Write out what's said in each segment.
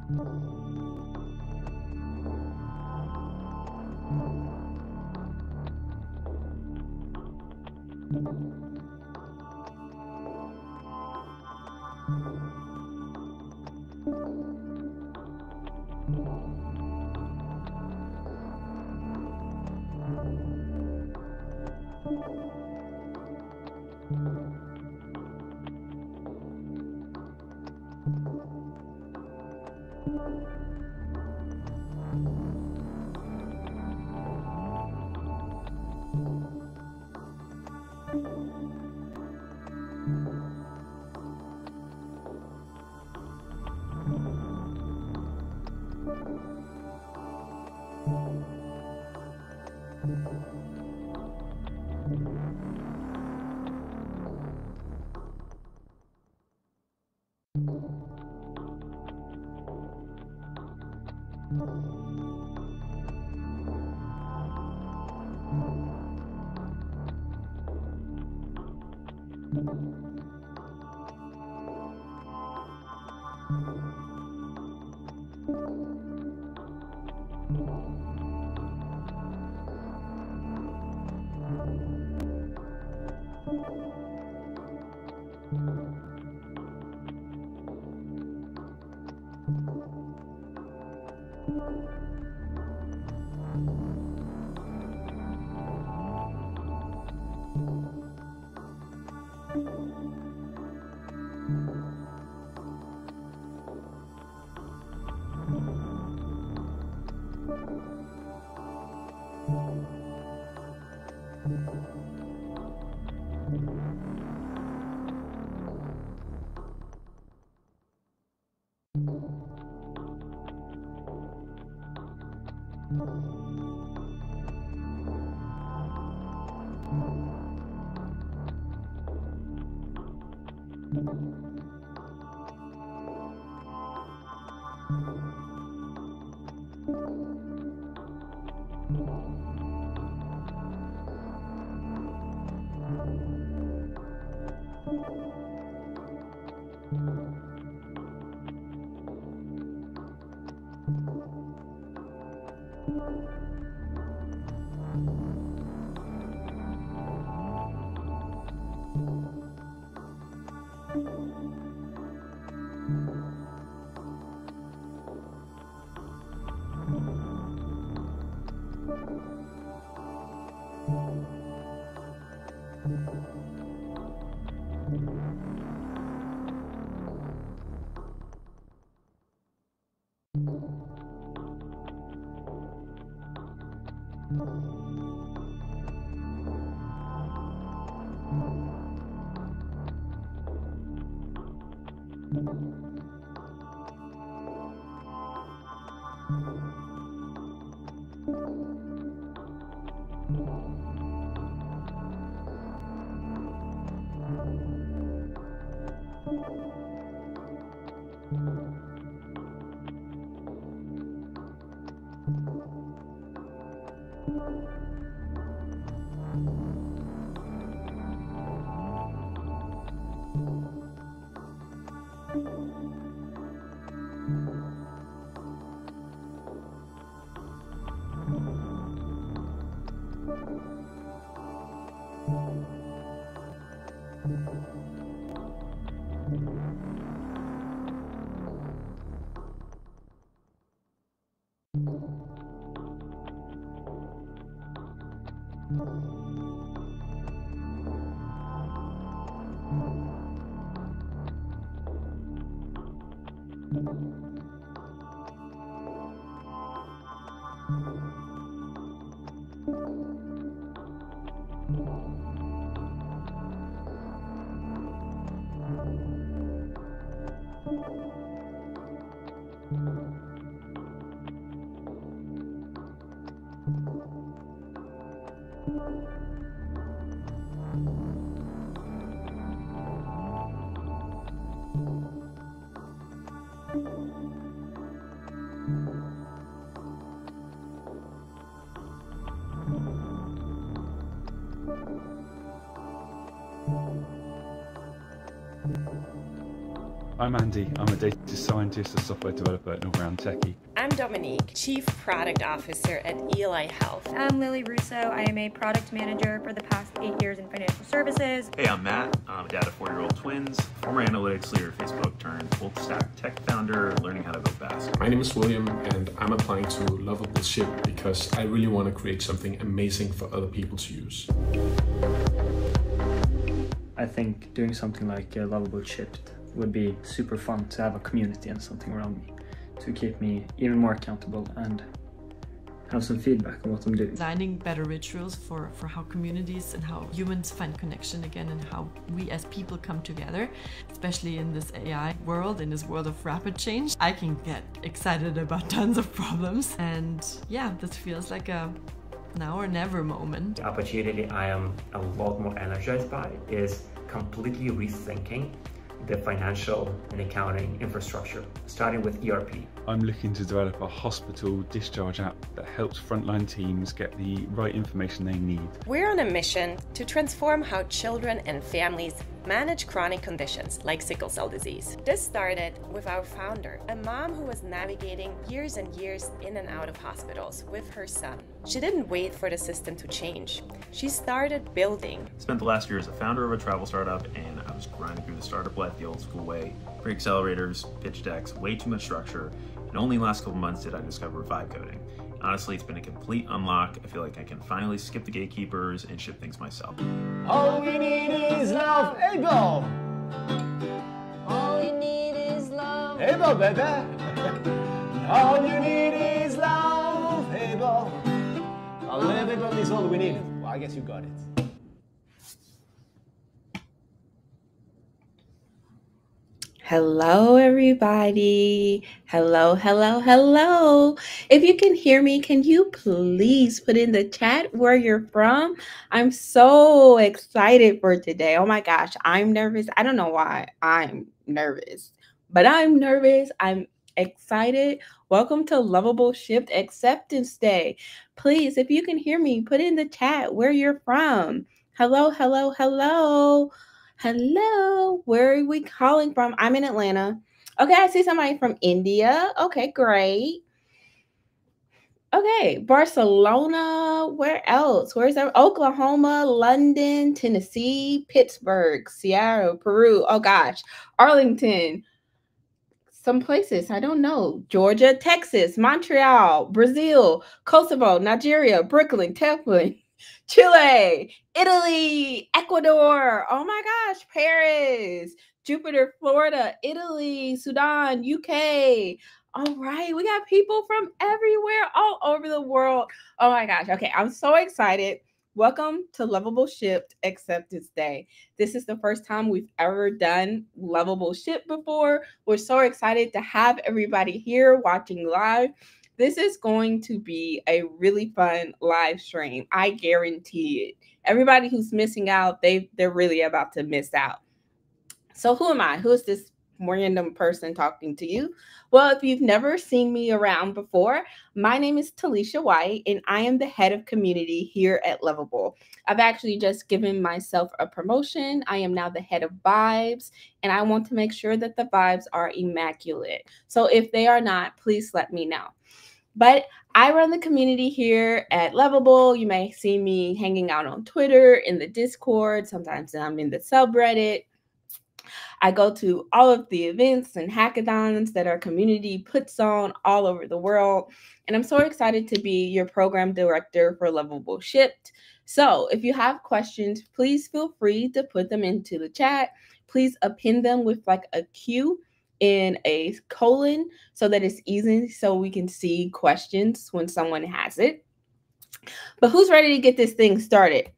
Lovable. I'm Andy. I'm a data scientist, a software developer, and all-round techie. I'm Dominique, Chief Product Officer at Eli Health. I'm Lily Russo. I am a product manager for the past 8 years in financial services. Hey, I'm Matt. I'm a dad of 4-year-old twins, former analytics leader at Facebook turned full-stack tech founder, learning how to build fast. My name is William, and I'm applying to Lovable Ship because I really want to create something amazing for other people to use. I think doing something like Lovable Shipped would be super fun to have a community and something around me to keep me even more accountable and have some feedback on what I'm doing. Designing better rituals for how communities and how humans find connection again and how we as people come together, especially in this AI world, in this world of rapid change. I can get excited about tons of problems, and yeah, this feels like a now or never moment. The opportunity I am a lot more energized by is completely rethinking the financial and accounting infrastructure, starting with ERP. I'm looking to develop a hospital discharge app that helps frontline teams get the right information they need. We're on a mission to transform how children and families manage chronic conditions like sickle cell disease. This started with our founder, a mom who was navigating years and years in and out of hospitals with her son. She didn't wait for the system to change. She started building. Spent the last year as a founder of a travel startup, and I was grinding through the startup life the old school way. Pre-accelerators, pitch decks, way too much structure, and only in the last couple months did I discover vibe coding. Honestly, it's been a complete unlock. I feel like I can finally skip the gatekeepers and ship things myself. All we need is Lovable. All you need is love. Able, baby. All you need is Lovable. A little bit is all we need. Well, I guess you got it. Hello, everybody. Hello, hello, hello. If you can hear me, can you please put in the chat where you're from? I'm so excited for today. Oh my gosh, I'm nervous. I don't know why I'm nervous, but I'm nervous. I'm excited. Welcome to Lovable Shipped Acceptance Day. Please, if you can hear me, put in the chat where you're from. Hello, hello, hello. Hello, where are we calling from? I'm in Atlanta. Okay, I see somebody from India. Okay, great. Okay, Barcelona. Where else? Where's that? Oklahoma, London, Tennessee, Pittsburgh, Seattle, Peru. Oh gosh, Arlington. Some places, I don't know. Georgia, Texas, Montreal, Brazil, Kosovo, Nigeria, Brooklyn, Teflon, Chile, Italy, Ecuador, oh my gosh, Paris, Jupiter, Florida, Italy, Sudan, UK. All right, we got people from everywhere, all over the world. Oh my gosh, okay, I'm so excited. Welcome to Lovable Shipped Acceptance Day. This is the first time we've ever done Lovable Shipped before. We're so excited to have everybody here watching live. This is going to be a really fun live stream. I guarantee it. Everybody who's missing out, they're really about to miss out. So who am I? Who is this random person talking to you? Well, if you've never seen me around before, my name is Talisha White, and I am the head of community here at Lovable. I've actually just given myself a promotion. I am now the head of vibes, and I want to make sure that the vibes are immaculate. So if they are not, please let me know. But I run the community here at Lovable. You may see me hanging out on Twitter, in the Discord. Sometimes I'm in the subreddit. I go to all of the events and hackathons that our community puts on all over the world. And I'm so excited to be your program director for Lovable Shipped. So if you have questions, please feel free to put them into the chat. Please append them with like a Q in a colon so that it's easy so we can see questions when someone has it. But who's ready to get this thing started?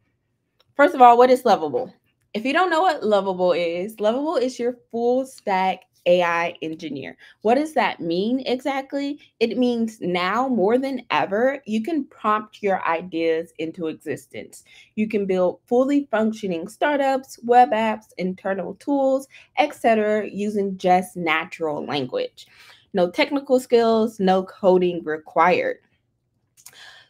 First of all, what is Lovable? If you don't know what Lovable is your full stack AI engineer. What does that mean exactly? It means now more than ever, you can prompt your ideas into existence. You can build fully functioning startups, web apps, internal tools, etc. using just natural language. No technical skills, no coding required.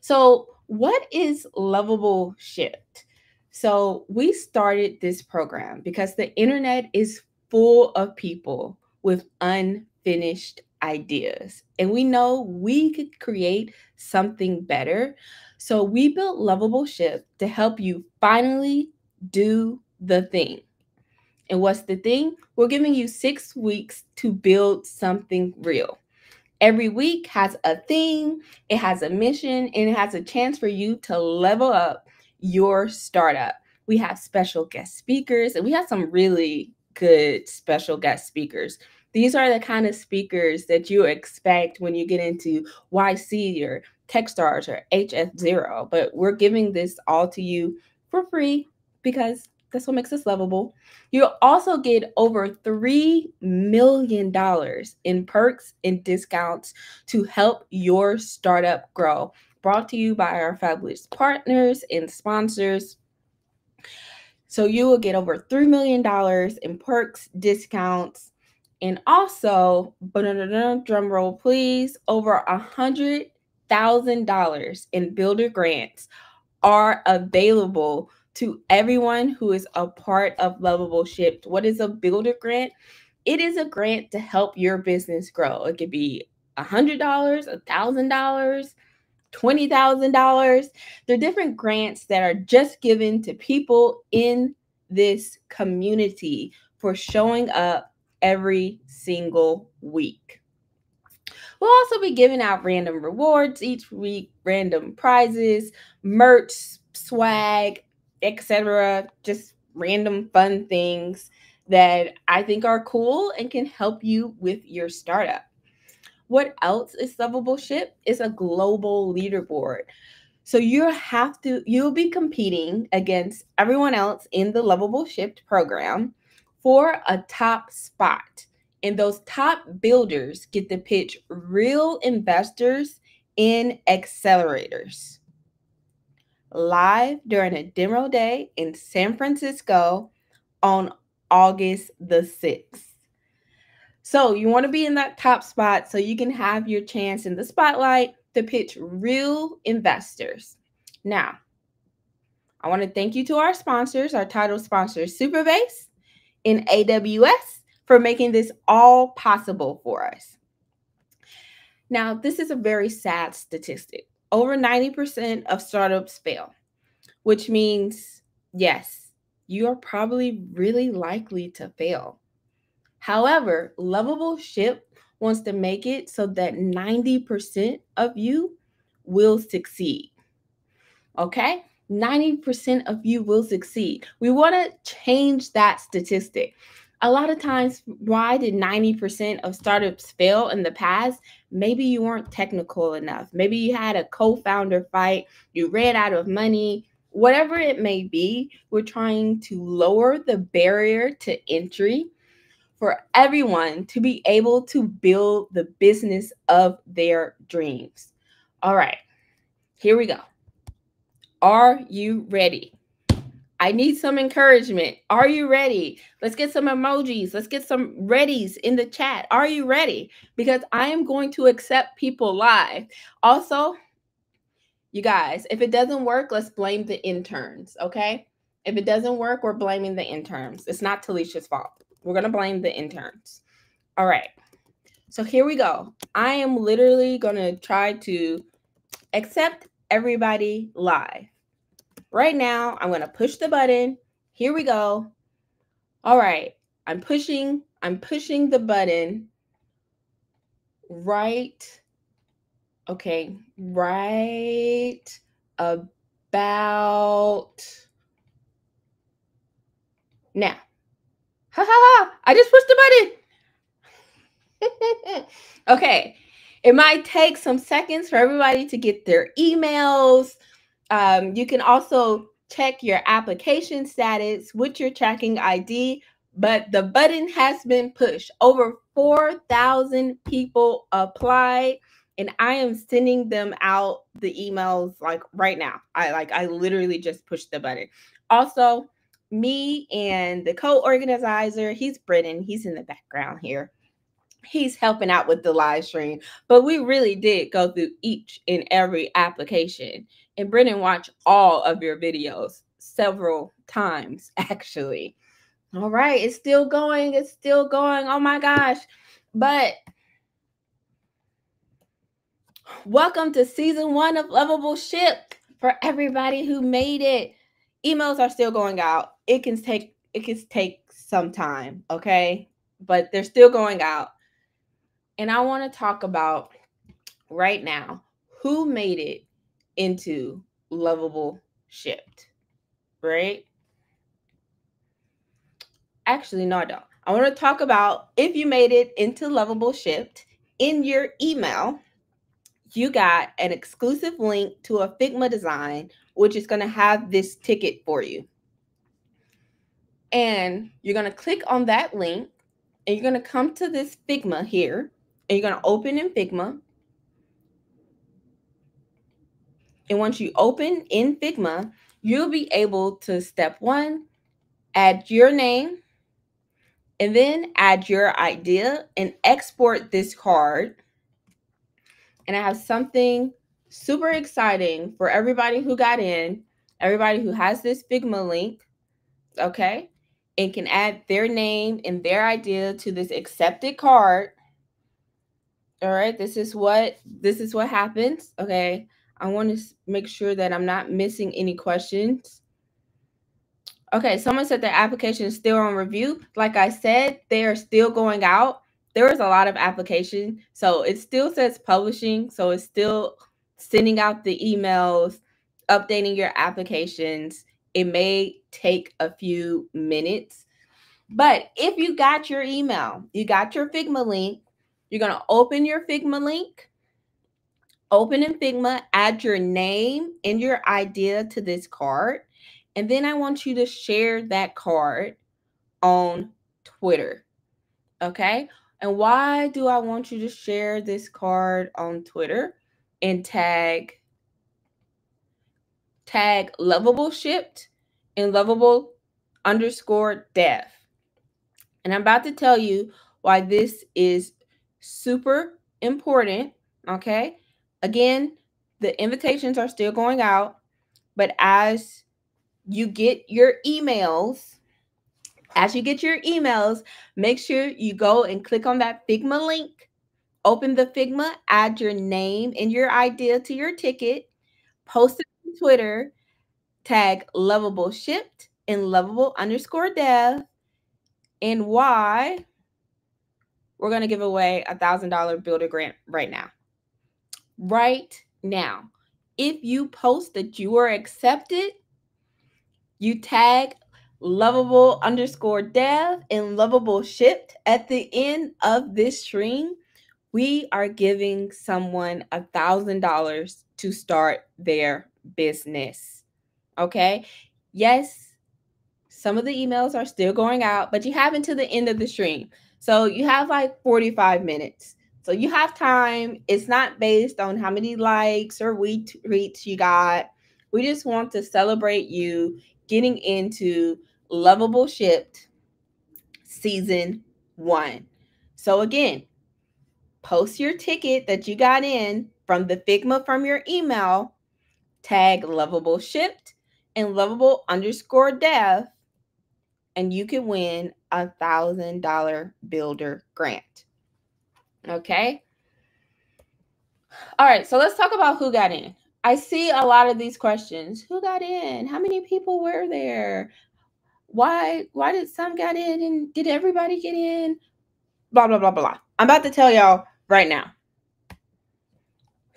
So what is Lovable Shipped? So we started this program because the internet is full of people with unfinished ideas. And we know we could create something better. So we built Lovable Ship to help you finally do the thing. And what's the thing? We're giving you 6 weeks to build something real. Every week has a theme, it has a mission, and it has a chance for you to level up your startup. We have special guest speakers, and we have some really good special guest speakers. These are the kind of speakers that you expect when you get into YC or Techstars or HF0. But we're giving this all to you for free because that's what makes us lovable. You'll also get over $3 million in perks and discounts to help your startup grow. Brought to you by our fabulous partners and sponsors. So you will get over $3 million in perks, discounts, and also, drum roll please, over $100,000 in builder grants are available to everyone who is a part of Lovable Shipped. What is a builder grant? It is a grant to help your business grow. It could be $100, $1,000, $20,000. They're different grants that are just given to people in this community for showing up every single week. We'll also be giving out random rewards each week, random prizes, merch, swag, etc. Just random fun things that I think are cool and can help you with your startup. What else is Lovable Ship? It's a global leaderboard. So you'll be competing against everyone else in the Lovable Shipped program for a top spot. And those top builders get to pitch real investors in accelerators. Live during a demo day in San Francisco on August the 6th. So you want to be in that top spot so you can have your chance in the spotlight to pitch real investors. Now, I want to thank you to our sponsors, our title sponsors, Superbase and AWS, for making this all possible for us. Now, this is a very sad statistic. Over 90% of startups fail, which means, yes, you are probably really likely to fail. However, Lovable Ship wants to make it so that 90% of you will succeed. Okay? 90% of you will succeed. We want to change that statistic. A lot of times, why did 90% of startups fail in the past? Maybe you weren't technical enough. Maybe you had a co-founder fight, you ran out of money, whatever it may be. We're trying to lower the barrier to entry for everyone to be able to build the business of their dreams. All right, here we go. Are you ready? I need some encouragement. Are you ready? Let's get some emojis. Let's get some readies in the chat. Are you ready? Because I am going to accept people live. Also, you guys, if it doesn't work, let's blame the interns, okay? If it doesn't work, we're blaming the interns. It's not Talisha's fault. We're going to blame the interns. All right. So here we go. I am literally going to try to accept everybody live. Right now, I'm going to push the button. Here we go. All right. I'm pushing the button right. Okay. Right about now. Ha ha ha. I just pushed the button. Okay. It might take some seconds for everybody to get their emails. You can also check your application status with your tracking ID, but the button has been pushed. Over 4,000 people applied, and I am sending them out the emails like right now. I literally just pushed the button. Also, me and the co-organizer, he's Brennan. He's in the background here. He's helping out with the live stream, but we really did go through each and every application. And Brennan watched all of your videos several times, actually. All right, it's still going. It's still going. Oh my gosh. But welcome to season 1 of Lovable Ship. For everybody who made it, emails are still going out. It can take some time, okay? But they're still going out. And I want to talk about right now who made it into Lovable Shipped, right? Actually, no, I don't. I want to talk about if you made it into Lovable Shipped in your email. You got an exclusive link to a Figma design, which is going to have this ticket for you. And you're going to click on that link and you're going to come to this Figma here and you're going to open in Figma. And once you open in Figma, you'll be able to, step 1, add your name and then add your idea and export this card. And I have something super exciting for everybody who got in, everybody who has this Figma link, okay, and can add their name and their idea to this accepted card. All right, this is what happens, okay? I want to make sure that I'm not missing any questions. Okay, someone said their application is still on review. Like I said, they are still going out. There was a lot of application, so it still says publishing, so it's still sending out the emails, updating your applications. It may take a few minutes, but if you got your email, you got your Figma link, you're going to open your Figma link, open in Figma, add your name and your idea to this card, and then I want you to share that card on Twitter, okay? And why do I want you to share this card on Twitter and tag Lovable Shipped and Lovable_dev? And I'm about to tell you why this is super important, okay? Again, the invitations are still going out, but as you get your emails, make sure you go and click on that Figma link, open the Figma, add your name and your idea to your ticket, post it on Twitter, tag Lovable Shipped and Lovable_dev, and why we're going to give away $1,000 builder grant right now. Right now. If you post that you are accepted, you tag Lovable_dev and Lovable Shipped at the end of this stream, we are giving someone $1,000 to start their business. Okay? Yes, some of the emails are still going out, but you have until the end of the stream. So you have like 45 minutes. So you have time. It's not based on how many likes or retweets you got. We just want to celebrate you getting into Lovable Shipped season 1. So again, post your ticket that you got in from the Figma from your email, tag Lovable Shipped and Lovable_dev, and you can win $1,000 builder grant. Okay. All right. So let's talk about who got in. I see a lot of these questions. Who got in? How many people were there? Why did some get in and did everybody get in? Blah, blah, blah, blah. I'm about to tell y'all right now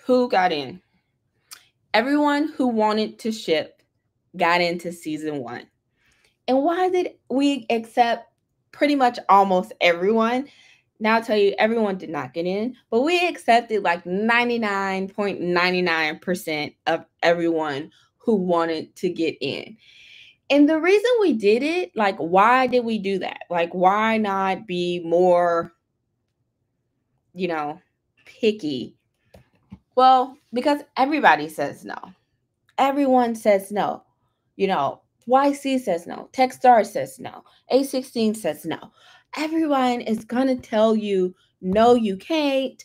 who got in. Everyone who wanted to ship got into season 1. And why did we accept pretty much almost everyone? Now I'll tell you, everyone did not get in, but we accepted like 99.99% of everyone who wanted to get in. And the reason we did it, like, why did we do that? Like, why not be more, picky? Well, because everybody says no. Everyone says no. YC says no. Techstar says no. A16 says no. Everyone is going to tell you, no, you can't.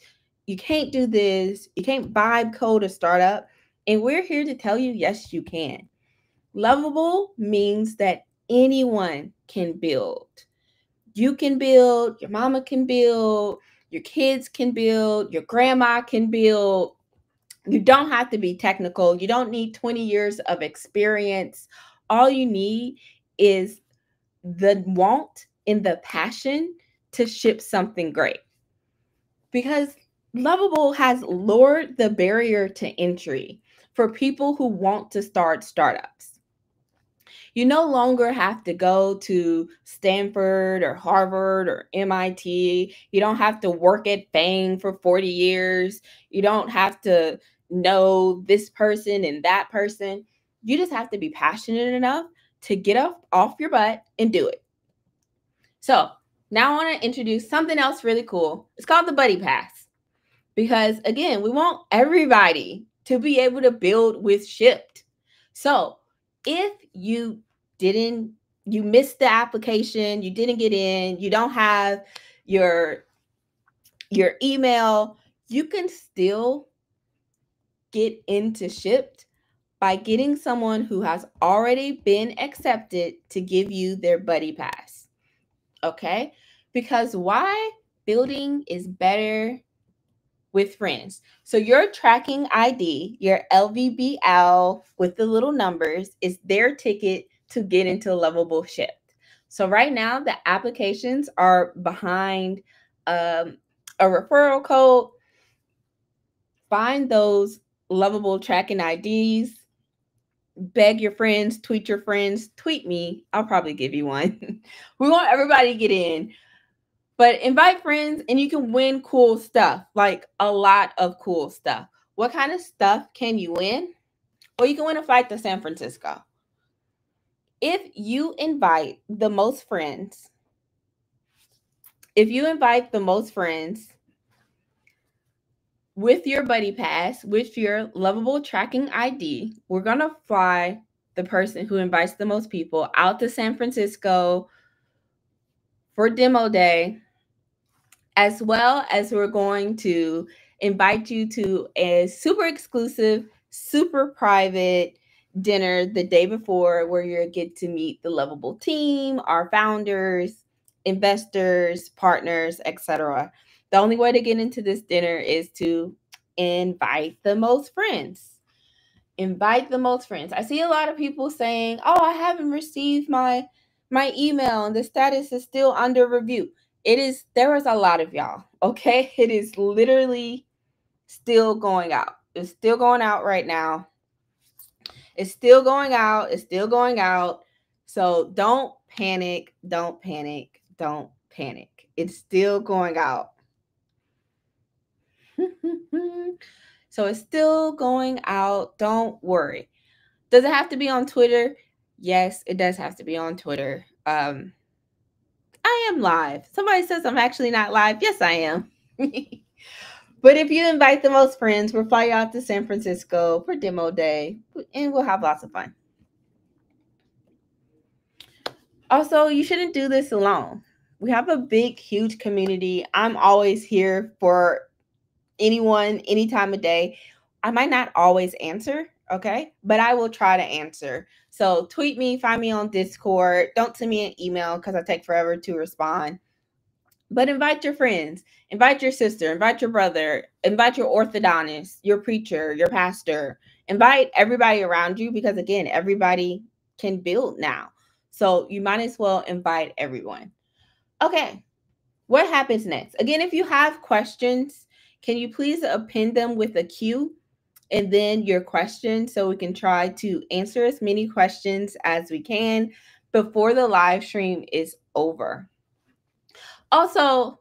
You can't do this. You can't vibe code a startup. And we're here to tell you, yes, you can. Lovable means that anyone can build. You can build, your mama can build, your kids can build, your grandma can build. You don't have to be technical. You don't need 20 years of experience. All you need is the want and the passion to ship something great. Because Lovable has lowered the barrier to entry for people who want to start startups. You no longer have to go to Stanford or Harvard or MIT. You don't have to work at Bang for 40 years. You don't have to know this person and that person. You just have to be passionate enough to get up off your butt and do it. So now I want to introduce something else really cool. It's called the Buddy Pass. Because again, we want everybody to be able to build with Shipt. So if you missed the application, you didn't get in, you don't have your email, you can still get into Shipt by getting someone who has already been accepted to give you their Buddy Pass. Okay? Because why? Building is better with friends. So your tracking ID, your LVBL with the little numbers, is their ticket to get into Lovable Shipt. So right now the applications are behind a referral code. Find those Lovable tracking IDs. Beg your friends, tweet me. I'll probably give you one. We want everybody to get in. But invite friends and you can win cool stuff, like a lot of cool stuff. What kind of stuff can you win? Well, you can win a flight to San Francisco. If you invite the most friends, with your Buddy Pass, with your Lovable tracking ID, we're going to fly the person who invites the most people out to San Francisco for demo day. As well as we're going to invite you to a super exclusive, super private dinner the day before where you'll get to meet the Lovable team, our founders, investors, partners, etc. The only way to get into this dinner is to invite the most friends. Invite the most friends. I see a lot of people saying, "Oh, I haven't received my email and the status is still under review." There is a lot of y'all, okay? It is literally still going out. It's still going out right now. It's still going out. It's still going out. So don't panic. Don't panic. Don't panic. It's still going out. So it's still going out. Don't worry. Does it have to be on Twitter? Yes, it does have to be on Twitter. I am live. Somebody says I'm actually not live. Yes, I am. But if you invite the most friends, we'll fly you out to San Francisco for demo day, and we'll have lots of fun. Also, you shouldn't do this alone. We have a big, huge community. I'm always here for anyone, any time of day. I might not always answer, okay? But I will try to answer. So tweet me, find me on Discord. Don't send me an email because I take forever to respond. But invite your friends, invite your sister, invite your brother, invite your orthodontist, your preacher, your pastor. Invite everybody around you because, again, everybody can build now. So you might as well invite everyone. Okay, what happens next? Again, if you have questions, can you please append them with a Q and then your question so we can try to answer as many questions as we can before the live stream is over. Also,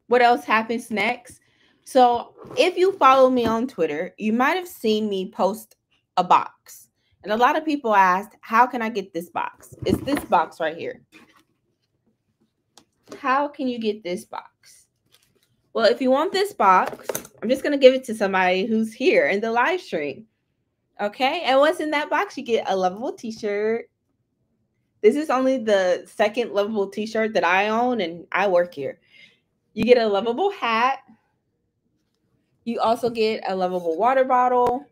what else happens next? So if you follow me on Twitter, you might have seen me post a box. And a lot of people asked, how can I get this box? It's this box right here. How can you get this box? Well, if you want this box, I'm just going to give it to somebody who's here in the live stream. Okay? And what's in that box? You get a Lovable t-shirt. This is only the second Lovable t-shirt that I own, and I work here. You get a Lovable hat. You also get a Lovable water bottle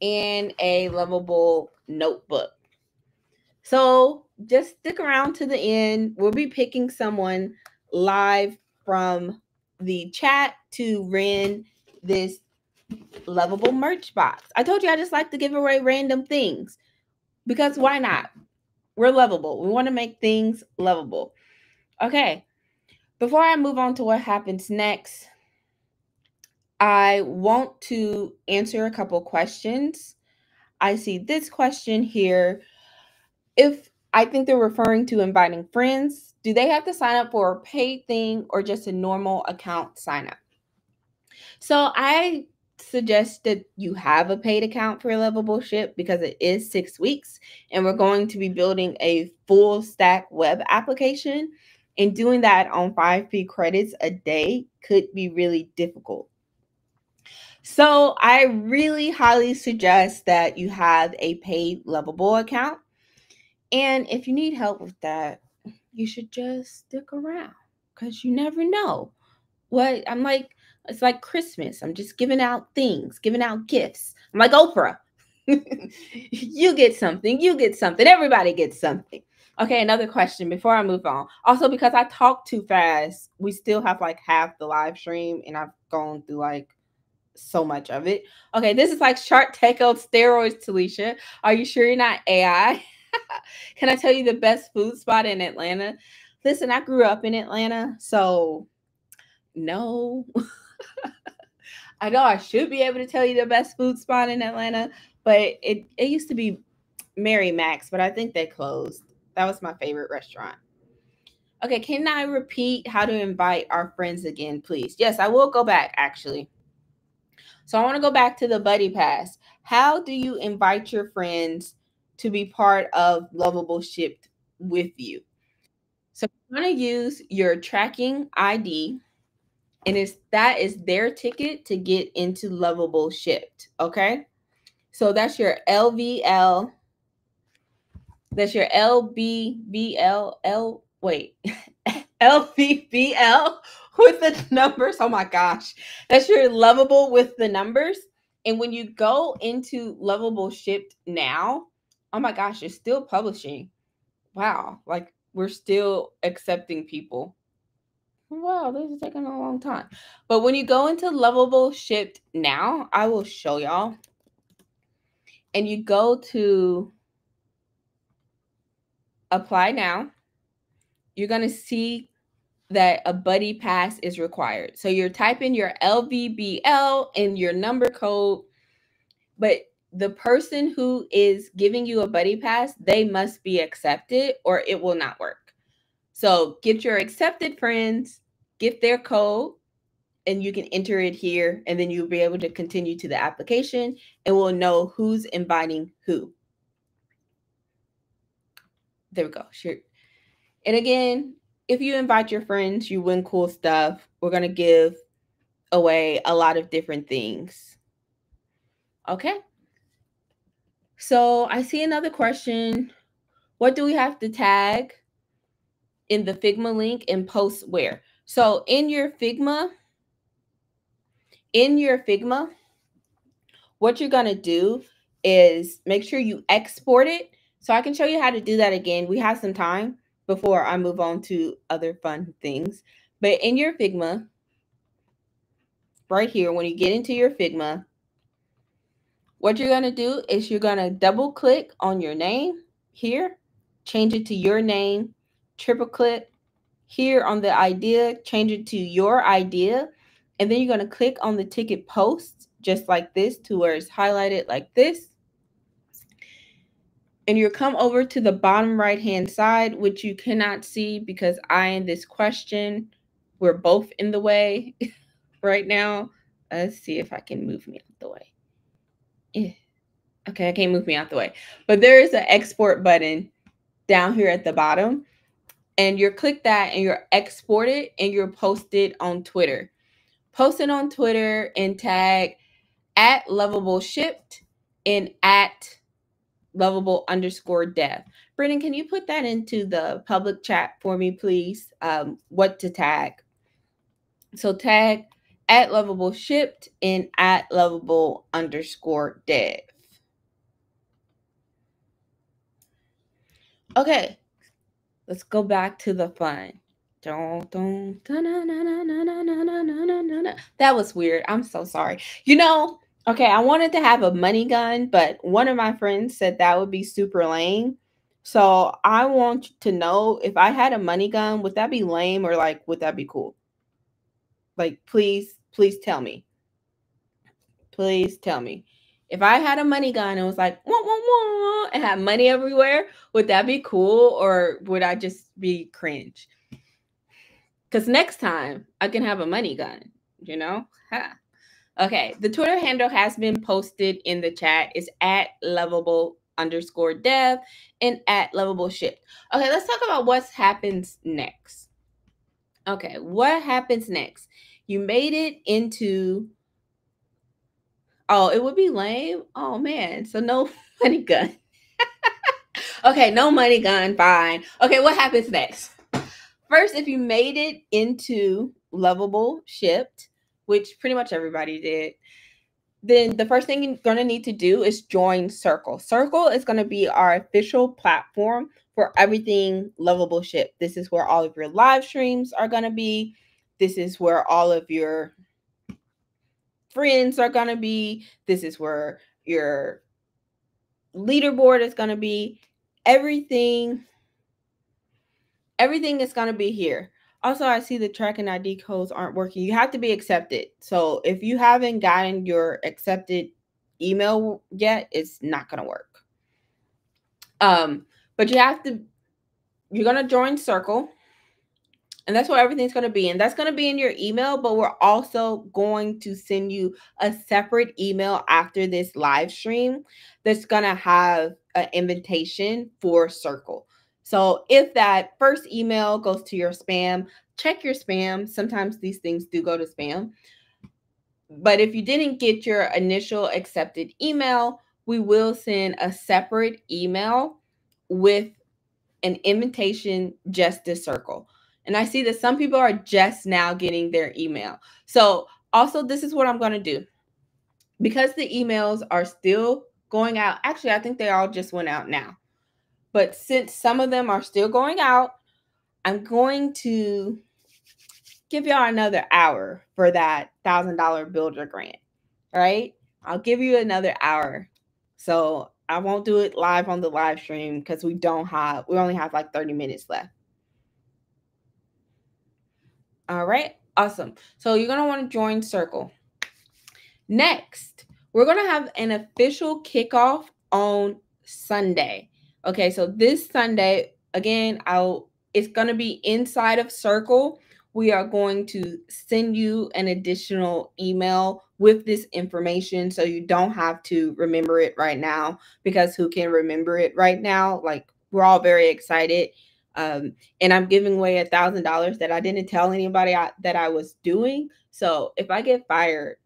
and a Lovable notebook. So just stick around to the end. We'll be picking someone live from the chat to win this Lovable merch box. I told you I just like to give away random things because why not? We're lovable. We want to make things lovable. Okay. Before I move on to what happens next, I want to answer a couple questions. I see this question here. If I think they're referring to inviting friends, do they have to sign up for a paid thing or just a normal account sign up? So I suggest that you have a paid account for Lovable Ship because it is 6 weeks and we're going to be building a full stack web application, and doing that on 5p credits a day could be really difficult. So I really highly suggest that you have a paid Lovable account. And if you need help with that, you should just stick around because you never know. It's like Christmas. I'm just giving out things, giving out gifts. I'm like Oprah. You get something, you get something, everybody gets something. Okay, another question before I move on. Also, because I talk too fast, we still have like half the live stream and I've gone through like so much of it. Okay, this is like Shark Tank on steroids, Talisha. Are you sure you're not AI? Can I tell you the best food spot in Atlanta? Listen, I grew up in Atlanta, so no. I know I should be able to tell you the best food spot in Atlanta, but it used to be Mary Mac's, but I think they closed. That was my favorite restaurant. Okay, can I repeat how to invite our friends again, please? Yes, I will go back actually. So I want to go back to the buddy pass. How do you invite your friends to be part of Lovable Shipped with you? So you want to use your tracking ID, and that is their ticket to get into Lovable Shipped. Okay. So that's your LVL. That's your LBBL. Wait, LVBL with the numbers. Oh my gosh. That's your Lovable with the numbers. And when you go into Lovable Shipped now, oh my gosh, it's still publishing. Wow. Like we're still accepting people. Wow, this is taking a long time. But when you go into Lovable Shipped now, I will show y'all. And you go to apply now, you're going to see that a buddy pass is required. So you're typing your LVBL and your number code, but the person who is giving you a buddy pass, they must be accepted or it will not work. So get your accepted friends, get their code, and you can enter it here, and then you'll be able to continue to the application and we'll know who's inviting who. There we go. Sure. And again, if you invite your friends, you win cool stuff. We're going to give away a lot of different things. Okay. So I see another question. What do we have to tag in the Figma link and post where? So in your Figma, what you're going to do is make sure you export it. So I can show you how to do that again. We have some time before I move on to other fun things. But in your Figma, right here, when you get into your Figma, what you're going to do is you're going to double click on your name here, change it to your name, triple click here on the idea, change it to your idea, and then you're going to click on the ticket post just like this to where it's highlighted like this. And you'll come over to the bottom right hand side, which you cannot see because I in this question, we're both in the way right now. Let's see if I can move me out the way. Okay, I can't move me out the way. But there is an export button down here at the bottom. And you'll click that and you'll export it and you'll post it on Twitter. Post it on Twitter and tag at Lovable Shipped and at Lovable_dev. Brennan, can you put that into the public chat for me, please? What to tag. So tag at Lovable Shipped and at Lovable_dev. Okay, Let's go back to the fun. That was weird. I'm so sorry. Okay, I wanted to have a money gun, but one of my friends said that would be super lame. So I want to know, if I had a money gun, would that be lame or like would that be cool? Like, please tell me. Please tell me. If I had a money gun and was like, wah, wah, wah, and had money everywhere, would that be cool or would I just be cringe? Because next time I can have a money gun, Ha. Okay, the Twitter handle has been posted in the chat. It's at lovable_dev and at lovable shift. Okay, let's talk about what happens next. Okay, what happens next? You made it into... Oh, it would be lame. Oh man, so no money gun. Okay, no money gun, fine. Okay, what happens next? First, if you made it into Lovable Shipped, which pretty much everybody did, then the first thing you're going to need to do is join Circle. Circle is going to be our official platform for everything Lovable Shipped. This is where all of your live streams are going to be. This is where all of your friends are going to be. This is where your leaderboard is going to be. Everything is going to be here. Also, I see the tracking ID codes aren't working. You have to be accepted. So if you haven't gotten your accepted email yet, it's not going to work. But you're going to join Circle. And that's where everything's going to be. And that's going to be in your email, but we're also going to send you a separate email after this live stream that's going to have an invitation for Circle. So if that first email goes to your spam, check your spam. Sometimes these things do go to spam. But if you didn't get your initial accepted email, we will send a separate email with an invitation just to Circle. And I see that some people are just now getting their email. So also, this is what I'm going to do. Because the emails are still going out. Actually, I think they all just went out now. But since some of them are still going out, I'm going to give y'all another hour for that $1,000 builder grant. All right? I'll give you another hour. So I won't do it live on the live stream because we only have like 30 minutes left. All right, awesome. So you're going to want to join Circle. Next, we're going to have an official kickoff on Sunday. Okay, so this Sunday, again, it's going to be inside of Circle. We are going to send you an additional email with this information so you don't have to remember it right now, because who can remember it right now? Like, we're all very excited. And I'm giving away $1,000 that I didn't tell anybody that I was doing. So if I get fired,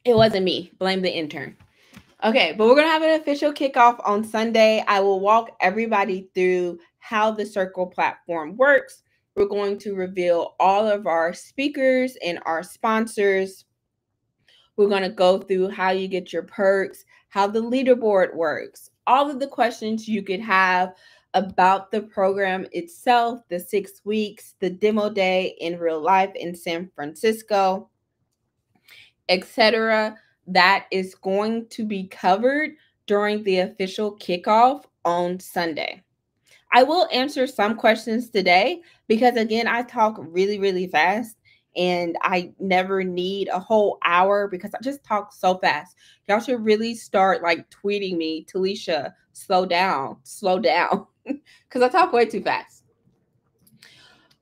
it wasn't me. Blame the intern. Okay, but we're going to have an official kickoff on Sunday. I will walk everybody through how the Circle platform works. We're going to reveal all of our speakers and our sponsors. We're going to go through how you get your perks, how the leaderboard works, all of the questions you could have about the program itself, the 6 weeks, the demo day in real life in San Francisco, etc. That is going to be covered during the official kickoff on Sunday. I will answer some questions today because, again, I talk really, really fast. And I never need a whole hour because I just talk so fast. Y'all should really start like tweeting me, Talisha, slow down, because I talk way too fast.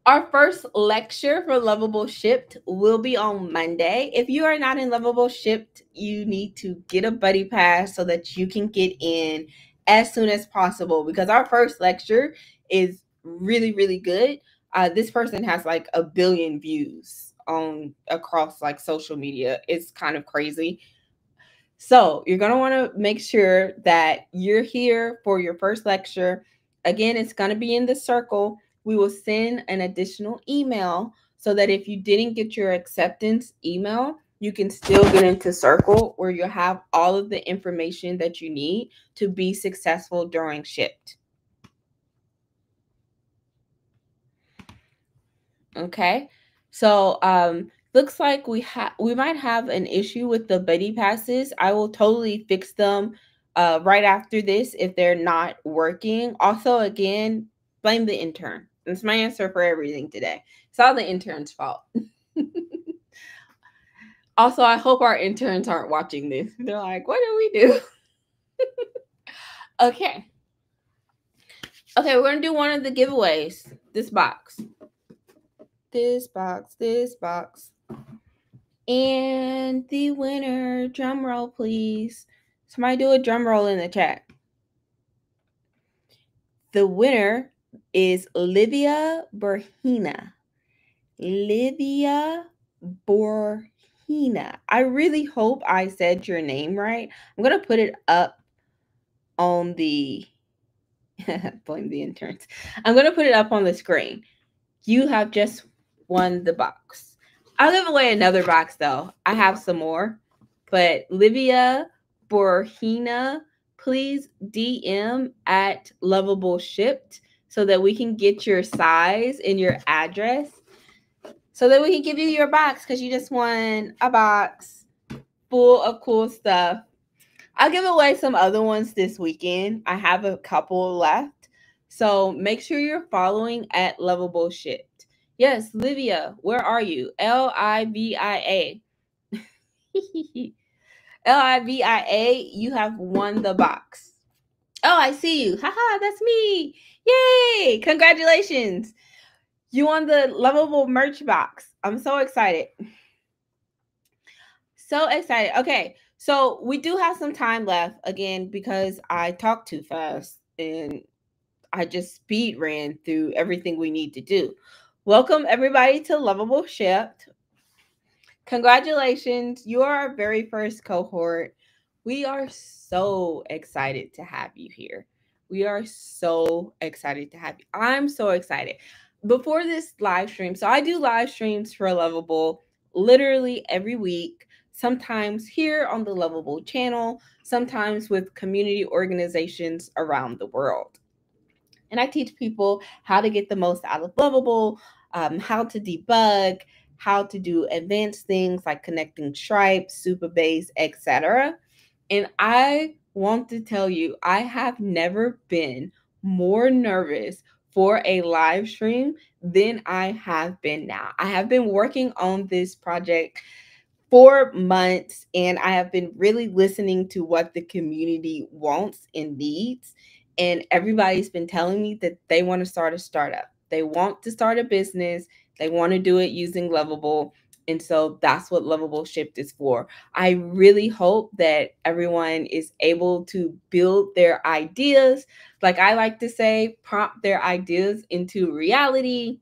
Our first lecture for Lovable Shipped will be on Monday. If you are not in Lovable Shipped, you need to get a buddy pass so that you can get in as soon as possible, because our first lecture is really, really good. This person has like 1 billion views across like social media. It's kind of crazy. So you're going to want to make sure that you're here for your first lecture. Again, it's going to be in the Circle. We will send an additional email so that if you didn't get your acceptance email, you can still get into Circle where you'll have all of the information that you need to be successful during Shipped. Okay, so looks like we might have an issue with the buddy passes. I will totally fix them right after this if they're not working. Also, again, blame the intern. That's my answer for everything today. It's all the intern's fault. Also, I hope our interns aren't watching this. They're like, what do we do? Okay. Okay, we're going to do one of the giveaways. This box. This box. And the winner, drum roll, please. Somebody do a drum roll in the chat. The winner is Livia Borhina. Livia Borhina. I really hope I said your name right. I'm going to put it up on the blame the interns. I'm going to put it up on the screen. You have just won the box. I'll give away another box though. I have some more. But Livia Borhina, please DM at Lovable Shipped so that we can get your size and your address so that we can give you your box because you just won a box full of cool stuff. I'll give away some other ones this weekend. I have a couple left. So make sure you're following at Lovable Shipped. Yes, Livia, where are you? Livia. Livia, you have won the box. Oh, I see you. Haha, that's me. Yay! Congratulations. You won the Lovable merch box. I'm so excited. So excited. Okay, so we do have some time left again because I talked too fast and I just speed ran through everything we need to do. Welcome everybody to Lovable Shipped. Congratulations. You are our very first cohort. We are so excited to have you here. We are so excited to have you. I'm so excited. Before this live stream, so I do live streams for Lovable literally every week, sometimes here on the Lovable channel, sometimes with community organizations around the world. And I teach people how to get the most out of Lovable, how to debug, how to do advanced things like connecting Stripe, Supabase, etc. And I want to tell you, I have never been more nervous for a live stream than I have been now. I have been working on this project for months and I have been really listening to what the community wants and needs. And everybody's been telling me that they want to start a startup. They want to start a business. They want to do it using Lovable. And so that's what Lovable Shipped is for. I really hope that everyone is able to build their ideas. Like I like to say, prompt their ideas into reality,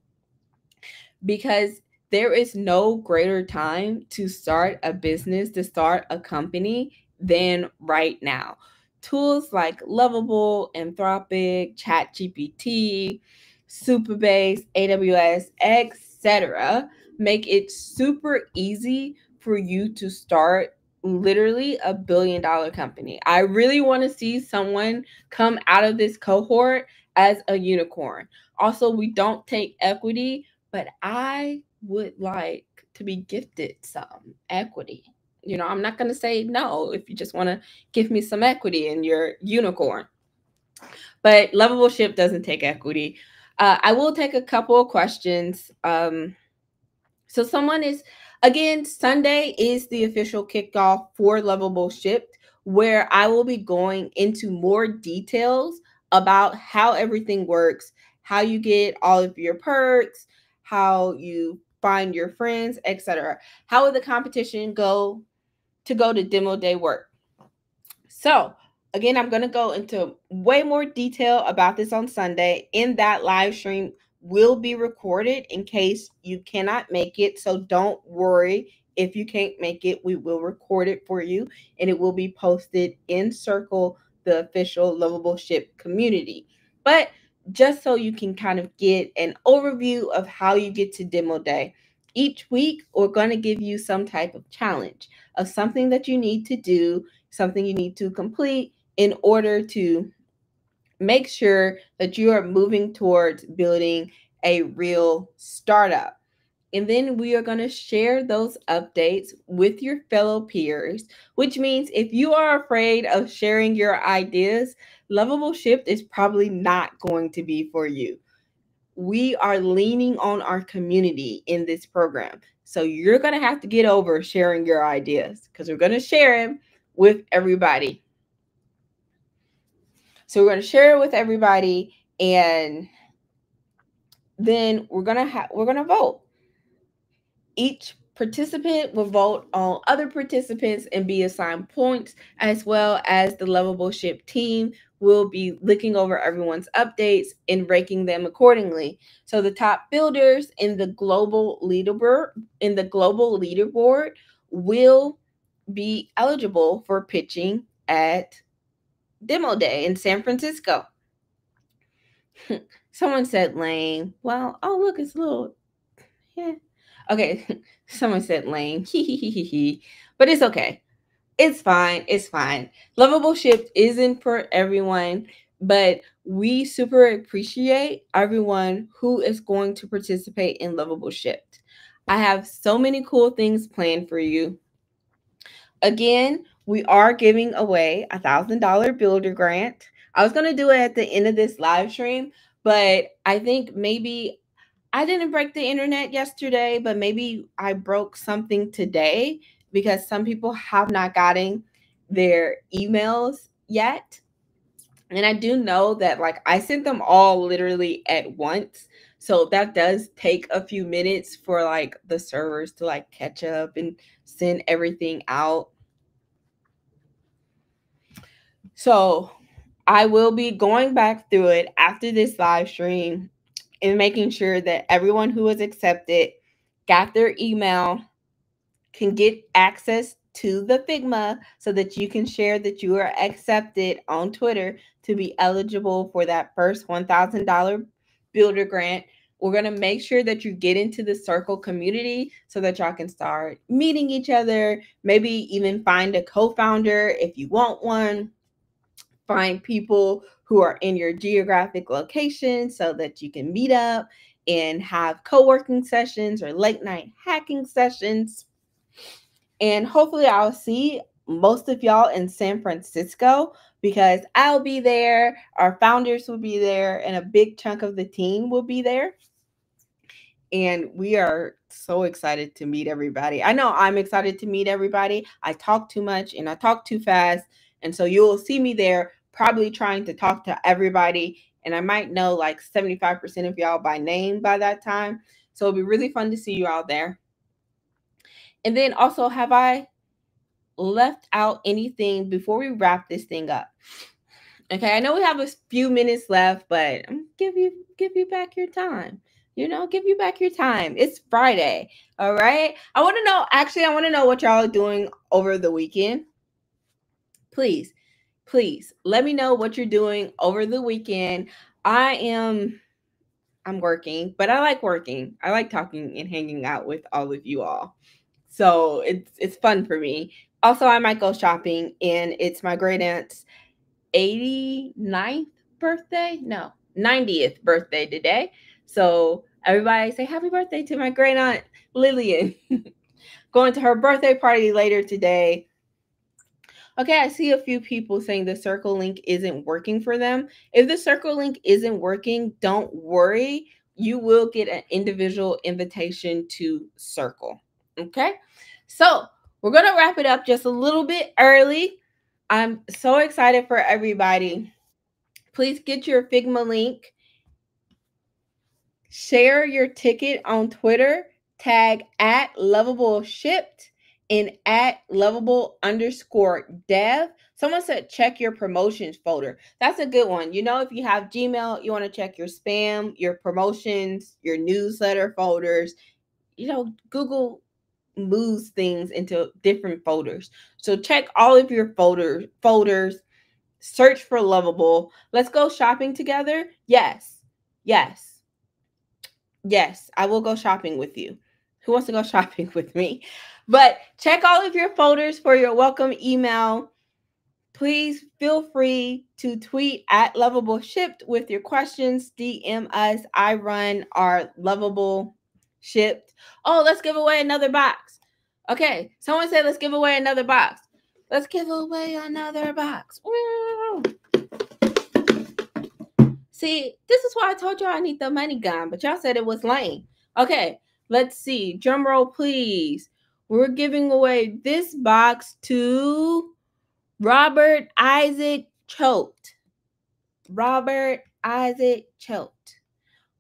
because there is no greater time to start a business, to start a company than right now. Tools like Lovable, Anthropic, ChatGPT, Supabase, AWS, etc. make it super easy for you to start literally a $1 billion company. I really want to see someone come out of this cohort as a unicorn. Also, we don't take equity, but I would like to be gifted some equity. You know, I'm not going to say no if you just want to give me some equity in your unicorn. But Lovable Shipped doesn't take equity. I will take a couple of questions. So someone is, again, Sunday is the official kickoff for Lovable Shipped, where I will be going into more details about how everything works, how you get all of your perks, how you find your friends, etc. How will the competition go to demo day work? So again, I'm going to go into way more detail about this on Sunday. In that live stream will be recorded in case you cannot make it. So don't worry if you can't make it. We will record it for you and it will be posted in Circle, the official Lovable Shipped community. But just so you can kind of get an overview of how you get to demo day, Each week, we're going to give you some type of challenge of something that you need to do, something you need to complete in order to make sure that you are moving towards building a real startup. And then we are going to share those updates with your fellow peers, which means if you are afraid of sharing your ideas, Lovable Shift is probably not going to be for you. We are leaning on our community in this program. So you're going to have to get over sharing your ideas because we're going to share them with everybody. So we're going to share it with everybody, and then we're going to vote. Each participant will vote on other participants and be assigned points, as well as the Lovable Ship team will be looking over everyone's updates and ranking them accordingly. So the top builders in the global leaderboard will be eligible for pitching at Demo Day in San Francisco. Someone said lame. Well, oh look, it's a little, yeah. Okay, someone said lame. But it's okay. It's fine. It's fine. Lovable Shift isn't for everyone, but we super appreciate everyone who is going to participate in Lovable Shift. I have so many cool things planned for you. Again, we are giving away $1,000 builder grant. I was going to do it at the end of this live stream, but I think maybe I didn't break the internet yesterday, but maybe I broke something today because some people have not gotten their emails yet. And I do know that like I sent them all literally at once. So that does take a few minutes for like the servers to like catch up and send everything out. So I will be going back through it after this live stream and making sure that everyone who was accepted got their email, can get access to the Figma so that you can share that you are accepted on Twitter to be eligible for that first $1,000 builder grant. We're going to make sure that you get into the circle community so that y'all can start meeting each other, maybe even find a co-founder if you want one. Find people who are in your geographic location so that you can meet up and have co-working sessions or late night hacking sessions. And hopefully I'll see most of y'all in San Francisco because I'll be there, our founders will be there, and a big chunk of the team will be there. And we are so excited to meet everybody. I know I'm excited to meet everybody. I talk too much and I talk too fast. And so you'll see me there probably trying to talk to everybody. And I might know like 75% of y'all by name by that time. So it'll be really fun to see you out there. And then also, have I left out anything before we wrap this thing up? Okay, I know we have a few minutes left, but I'm give you back your time. Give you back your time. It's Friday. All right. I want to know what y'all are doing over the weekend. Please let me know what you're doing over the weekend. I'm working, but I like working. I like talking and hanging out with all of you all. So it's fun for me. Also, I might go shopping, and it's my great aunt's 89th birthday. No, 90th birthday today. So everybody say happy birthday to my great aunt Lillian. Going to her birthday party later today. Okay, I see a few people saying the circle link isn't working for them. If the circle link isn't working, don't worry. You will get an individual invitation to circle. Okay, so we're going to wrap it up just a little bit early. I'm so excited for everybody. Please get your Figma link. Share your ticket on Twitter. Tag at Lovable Shipped and at Lovable_dev. Someone said check your promotions folder. That's a good one. If you have Gmail, you want to check your spam, your promotions, your newsletter folders. Google moves things into different folders. So check all of your folders. Search for Lovable. Let's go shopping together. Yes, I will go shopping with you. Who wants to go shopping with me? But check all of your folders for your welcome email. Please feel free to tweet at Lovable Shipped with your questions. DM us. I run our Lovable Shipped. Oh, let's give away another box. Okay, someone said let's give away another box. Let's give away another box. Woo! See, this is why I told y'all I need the money gun, but y'all said it was lame. Okay, let's see. Drum roll, please. We're giving away this box to Robert Isaac Choate. Robert Isaac Choate.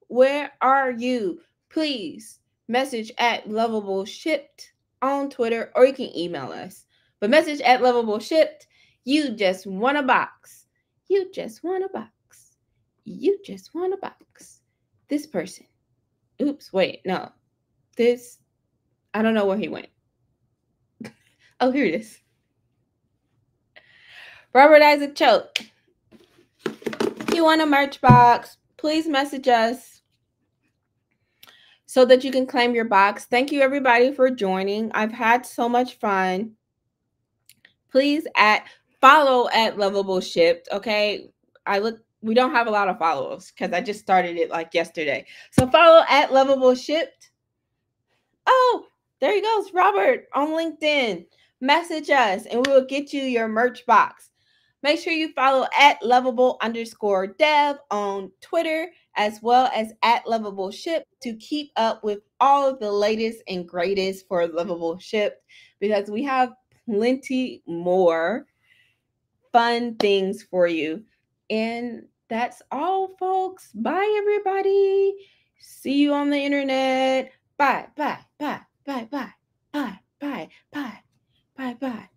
Where are you? Please message at Lovable Shipped on Twitter, or you can email us. But message at Lovable Shipped. You just want a box. You just want a box. You just want a box. This person. Oops, wait, no. This, I don't know where he went. Oh, here it is. Robert Isaac Choate. You want a merch box? Please message us so that you can claim your box. Thank you, everybody, for joining. I've had so much fun. Please follow at Lovable Shipped, okay? We don't have a lot of followers because I just started it like yesterday. So follow at Lovable Shipped. Oh, there he goes, Robert, on LinkedIn. Message us and we will get you your merch box. Make sure you follow at Lovable_dev on Twitter, as well as at Lovable Shipped, to keep up with all of the latest and greatest for Lovable Shipped, because we have plenty more fun things for you. And that's all, folks. Bye, everybody. See you on the internet. Bye, bye, bye, bye, bye, bye, bye, bye, bye, bye.